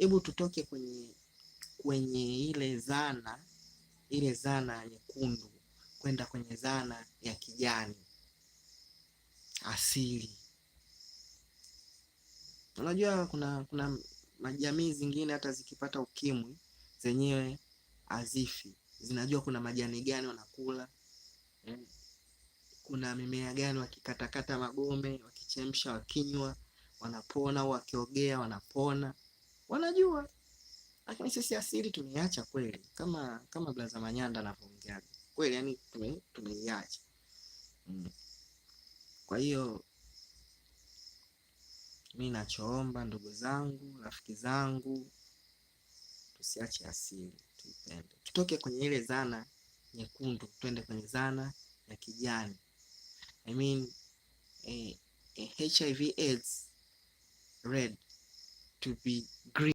hebu tutoke kwenye ile zana nyekundu kwenda kwenye zana ya kijani asili. Unajua kuna majamii zingine hata zikipata ukimwi zenyewe hazifi, zinajua kuna majani gani wanakula, kuna mimea gani wakikatakata magome, wakichemsha, wakinywa wanapona, au wakiogea wanapona, wanajua. Lakini sisi asili tumeiacha kweli, kama Blaza Manyanda anavyoongea kweli, yani tumeiacha. Kwa hiyo mimi nachoomba, ndugu zangu, rafiki zangu, tusiache asili, tuipende. Tutoke kwenye ile zana nyekundu twende kwenye zana ya kijani. I mean HIV AIDS red to be green.